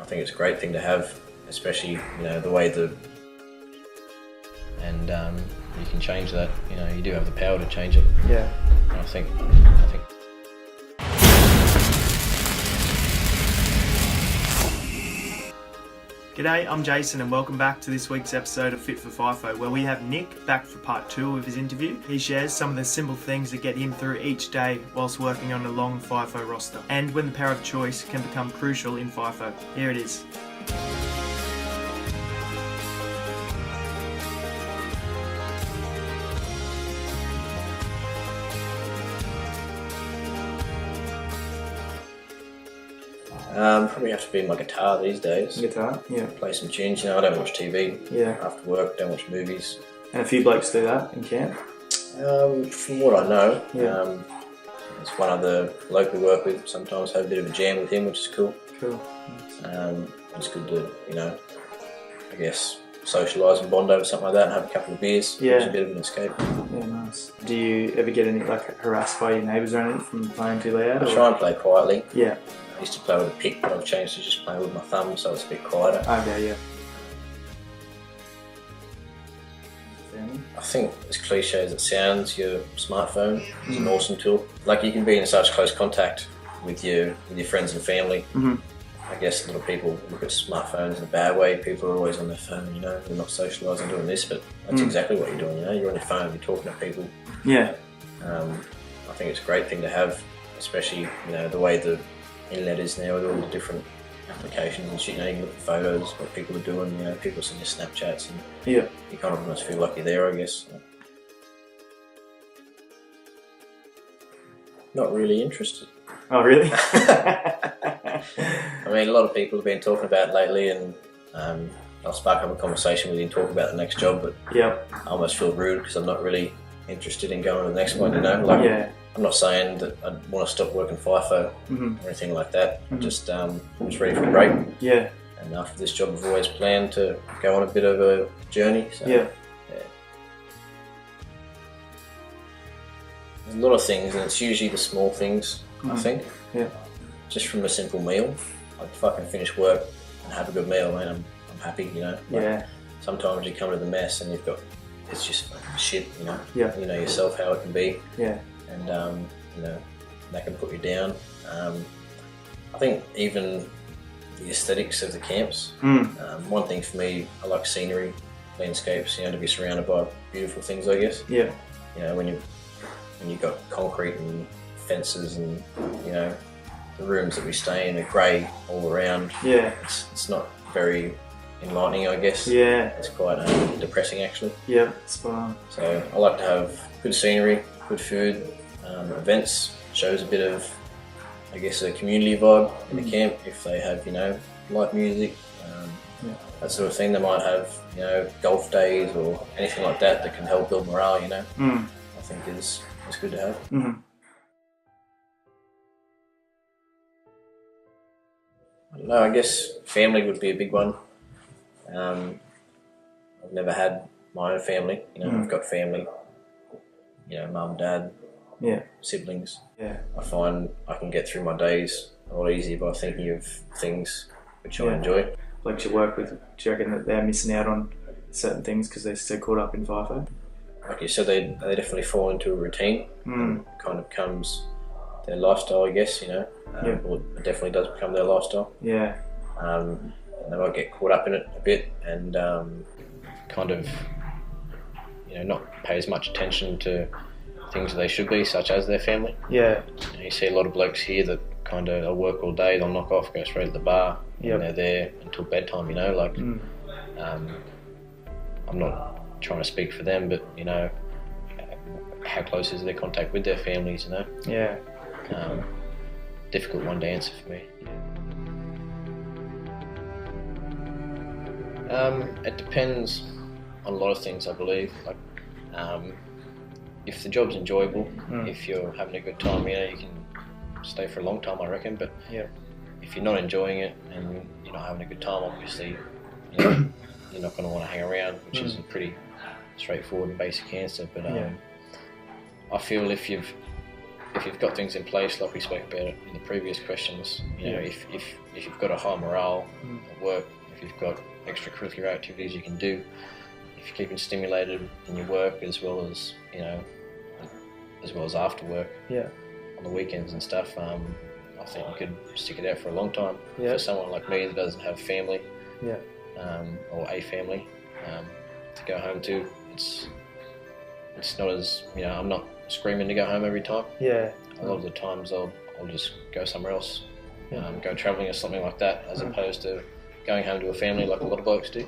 think it's a great thing to have, especially the way and you can change that. You do have the power to change it. Yeah. And I think. G'day, I'm Jason and welcome back to this week's episode of Fit for FIFO, where we have Nick back for part 2 of his interview. He shares some of the simple things that get him through each day whilst working on a long FIFO roster, and when the power of choice can become crucial in FIFO. Here it is. Probably have to be my guitar these days. Guitar? Yeah. Play some tunes. I don't watch TV. Yeah. After work, don't watch movies. And a few blokes do that in camp? From what I know, Yeah. it's one other bloke we work with. Sometimes have a bit of a jam with him, which is cool. Cool. It's good to, I guess, socialise and bond over something like that and have a couple of beers. Yeah. It's a bit of an escape. Yeah, nice. Do you ever get any harassed by your neighbours or anything from playing too loud? I try and play quietly. Yeah. I used to play with a pick, but I've changed to just playing with my thumb, so it's a bit quieter. Okay, yeah. I think, as cliche as it sounds, your smartphone is an awesome tool. You can be in such close contact with your friends and family. Mm-hmm. I guess a lot of people look at smartphones in a bad way. People are always on their phone, they're not socialising, doing this, but that's exactly what you're doing, You're on your phone, you're talking to people. Yeah. I think it's a great thing to have, especially, the way the internet is now with all the different applications and shit. You can look at photos, what people are doing, people send you Snapchats, and Yeah. you kind of almost feel like you're there, I guess. Not really interested. Oh, really? I mean, a lot of people have been talking about it lately, and I'll spark up a conversation with you and talk about the next job, but Yeah. I almost feel rude because I'm not really interested in going to the next one, Yeah. I'm not saying that I want to stop working FIFO Mm-hmm. or anything like that. Mm-hmm. I'm just ready for a break. Yeah. And after this job, I've always planned to go on a bit of a journey. So, Yeah. There's a lot of things, and it's usually the small things, I think. Yeah. Just from a simple meal. If I can finish work and have a good meal, man, I'm happy, Yeah. Sometimes you come to the mess and it's just fucking shit, Yeah. You know yourself how it can be. Yeah. And that can put you down. I think even the aesthetics of the camps. One thing for me, I like scenery, landscapes. To be surrounded by beautiful things, I guess. Yeah. When you've got concrete and fences and the rooms that we stay in are grey all around. Yeah. It's not very enlightening, I guess. Yeah. It's quite depressing, actually. Yeah. Spot on. So I like to have good scenery, good food, events. Shows a bit of, I guess, a community vibe in the camp. If they have, live music, that sort of thing. They might have, golf days or anything like that that can help build morale. I think is good to have. Mm-hmm. I don't know. I guess family would be a big one. I've never had my own family. I've got family. Mum, dad. Yeah. Siblings. Yeah. I find I can get through my days a lot easier by thinking of things which I enjoy. Like you work with, do you reckon that they're missing out on certain things because they're so caught up in FIFO? Like you said, they definitely fall into a routine. Kind of becomes their lifestyle, I guess, or it definitely does become their lifestyle. Yeah. And they might get caught up in it a bit and kind of, not pay as much attention to things that they should be, such as their family. Yeah. You see a lot of blokes here that kind of work all day, they'll knock off, go straight to the bar, and they're there until bedtime, I'm not trying to speak for them, but, how close is their contact with their families, Yeah. Difficult one to answer for me. It depends on a lot of things, I believe. If the job's enjoyable, if you're having a good time, you can stay for a long time, I reckon. But if you're not enjoying it and you're not having a good time, obviously, you're not going to want to hang around, which is a pretty straightforward and basic answer. But I feel if if you've got things in place, like we spoke about it in the previous questions, you know, if you've got a high morale at work, if you've got extracurricular activities you can do, if you're keeping stimulated in your work as well as, you know, as well as after work, on the weekends and stuff, I think you could stick it out for a long time. For someone like me that doesn't have family, or a family to go home to, it's not as, you know, I'm not screaming to go home every time. A lot of the times I'll just go somewhere else, go travelling or something like that, as opposed to going home to a family like a lot of blokes do.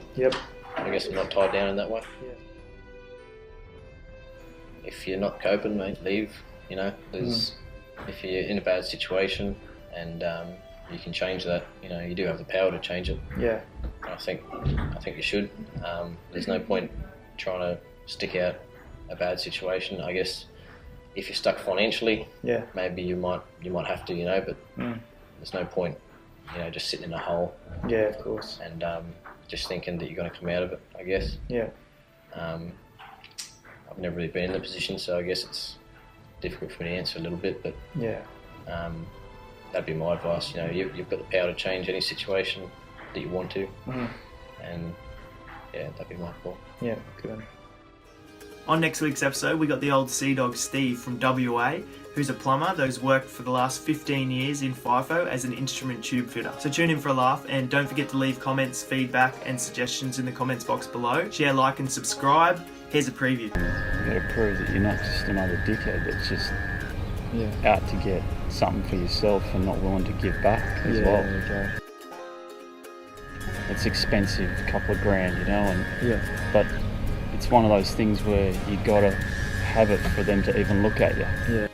I guess I'm not tied down in that way. If you're not coping, mate, leave. You know, there's if you're in a bad situation and you can change that, you know, you do have the power to change it. I think you should. There's no point trying to stick out a bad situation. I guess if you're stuck financially, maybe you might have to, you know, but there's no point, you know, just sitting in a hole. Of course. And just thinking that you're going to come out of it, I guess. I've never really been in the position, so I guess it's difficult for me to answer a little bit, but that'd be my advice. You know, you've got the power to change any situation that you want to, and that'd be my call. Good. On next week's episode, we got the old sea dog Steve from WA, who's a plumber that has worked for the last 15 years in FIFO as an instrument tube fitter. So tune in for a laugh, and don't forget to leave comments, feedback and suggestions in the comments box below. Share, like and subscribe. Here's a preview. You've got to prove that you're not just another dickhead that's just out to get something for yourself and not willing to give back as well. It's expensive, a couple of grand, you know, and but it's one of those things where you got to have it for them to even look at you.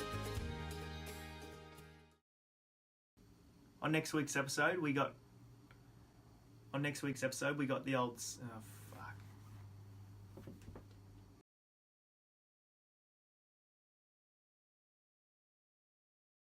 On next week's episode, we got the old